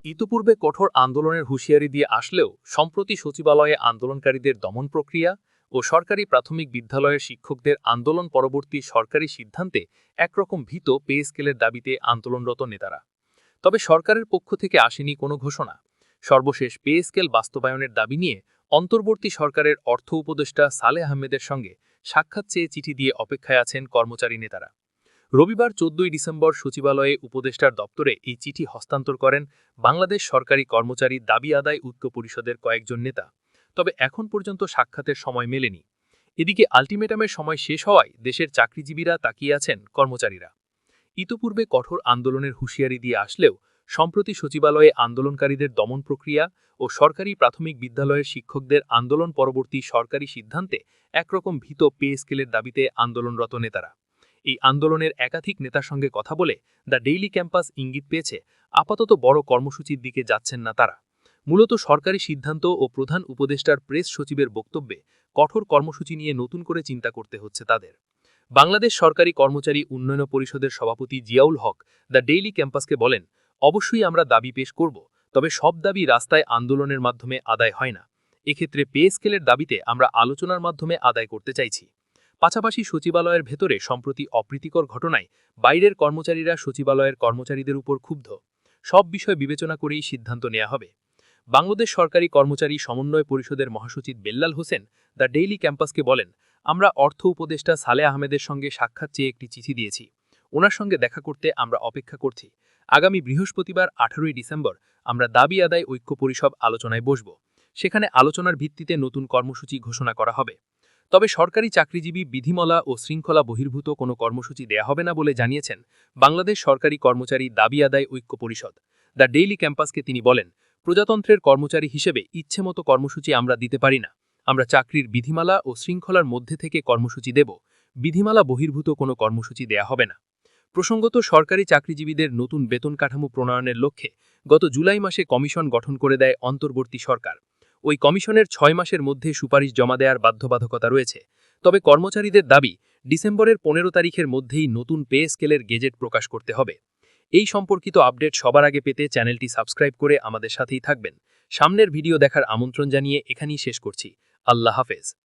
ইতিপূর্বে কঠোর আন্দোলনের হুঁশিয়ারি দিয়ে আসলেও সম্প্রতি সচিবালয়ে আন্দোলনকারীদের দমন প্রক্রিয়া ও সরকারি প্রাথমিক বিদ্যালয়ের শিক্ষকদের আন্দোলন পরবর্তী সরকারি সিদ্ধান্তে একরকম ভীত পে স্কেলের দাবিতে আন্দোলনরত নেতারা। তবে সরকারের পক্ষ থেকে আসেনি কোনো ঘোষণা। সর্বশেষ পে স্কেল বাস্তবায়নের দাবি নিয়ে অন্তর্বর্তী সরকারের অর্থ উপদেষ্টা সালেহ আহমেদের সঙ্গে সাক্ষাৎ চেয়ে চিঠি দিয়ে অপেক্ষায় আছেন কর্মচারী নেতারা। রবিবার ১৪ ডিসেম্বর সচিবালয়ে উপদেষ্টার দপ্তরে এই চিঠি হস্তান্তর করেন বাংলাদেশ সরকারি কর্মচারী দাবি আদায় ঐক্য পরিষদের কয়েকজন নেতা। তবে এখন পর্যন্ত সাক্ষাতের সময় মেলেনি। এদিকে আলটিমেটামের সময় শেষ হওয়ায় দেশের চাকরিজীবীরা তাকিয়ে আছেন কর্মচারীরা। ইতিপূর্বে কঠোর আন্দোলনের হুঁশিয়ারি দিয়ে আসলেও সম্প্রতি সচিবালয়ে আন্দোলনকারীদের দমন প্রক্রিয়া ও সরকারি প্রাথমিক বিদ্যালয়ের শিক্ষকদের আন্দোলন পরবর্তী সরকারি সিদ্ধান্তে একরকম ভীত পে স্কেলের দাবিতে আন্দোলনরত নেতারা। এই আন্দোলনের একাধিক নেতার সঙ্গে কথা বলে দ্য ডেইলি ক্যাম্পাস ইঙ্গিত পেয়েছে আপাতত বড় কর্মসূচির দিকে যাচ্ছেন না তারা। মূলত সরকারি সিদ্ধান্ত ও প্রধান উপদেষ্টার প্রেস সচিবের বক্তব্যে কঠোর কর্মসূচি নিয়ে নতুন করে চিন্তা করতে হচ্ছে তাদের। বাংলাদেশ সরকারি কর্মচারী উন্নয়ন পরিষদের সভাপতি জিয়াউল হক দ্য ডেইলি ক্যাম্পাসকে বলেন, অবশ্যই আমরা দাবি পেশ করব, তবে সব দাবি রাস্তায় আন্দোলনের মাধ্যমে আদায় হয় না। এক্ষেত্রে পে স্কেলের দাবিতে আমরা আলোচনার মাধ্যমে আদায় করতে চাইছি। পাশাপাশি সচিবালয়ের ভেতরে সম্প্রতি অপ্রীতিকর ঘটনায় বাইরের কর্মচারীরা সচিবালয়ের কর্মচারীদের উপর ক্ষুব্ধ। সব বিষয় বিবেচনা করেই সিদ্ধান্ত নেওয়া হবে। বাংলাদেশ সরকারি কর্মচারী সমন্বয় পরিষদের মহাসচিব বেল্লাল হোসেন দ্য ডেইলি ক্যাম্পাসকে বলেন, আমরা অর্থ উপদেষ্টা সালেহ আহমেদের সঙ্গে সাক্ষাৎ চেয়ে একটি চিঠি দিয়েছি। ওনার সঙ্গে দেখা করতে আমরা অপেক্ষা করছি। আগামী বৃহস্পতিবার ১৮ ডিসেম্বর আমরা দাবি আদায় ঐক্য পরিষদ আলোচনায় বসব। সেখানে আলোচনার ভিত্তিতে নতুন কর্মসূচি ঘোষণা করা হবে। তবে সরকারি চাকরিজীবী বিধিমালা ও শৃঙ্খলা বহির্ভূত কোনো কর্মসূচি দেয়া হবে না বলে জানিয়েছেন বাংলাদেশ সরকারি কর্মচারী দাবি আদায় ঐক্য পরিষদ। দ্য ডেইলি ক্যাম্পাসকে তিনি বলেন, প্রজাতন্ত্রের কর্মচারী হিসেবে ইচ্ছেমতো কর্মসূচি আমরা দিতে পারি না। আমরা চাকরির বিধিমালা ও শৃঙ্খলার মধ্যে থেকে কর্মসূচি দেব। বিধিমালা বহির্ভূত কোনো কর্মসূচি দেয়া হবে না। প্রসঙ্গত, সরকারি চাকরিজীবীদের নতুন বেতন কাঠামো প্রণয়নের লক্ষ্যে গত জুলাই মাসে কমিশন গঠন করে দেয় অন্তর্বর্তী সরকার। ওই কমিশনের ৬ মাসের মধ্যে সুপারিশ জমা দেওয়ার বাধ্যবাধকতা রয়েছে। তবে কর্মচারীদের দাবি, ডিসেম্বরের ১৫ তারিখের মধ্যেই নতুন পে স্কেলের গেজেট প্রকাশ করতে হবে। এই সম্পর্কিত আপডেট সবার আগে পেতে চ্যানেলটি সাবস্ক্রাইব করে আমাদের সাথেই থাকবেন। সামনের ভিডিও দেখার আমন্ত্রণ জানিয়ে এখানেই শেষ করছি। আল্লাহ হাফেজ।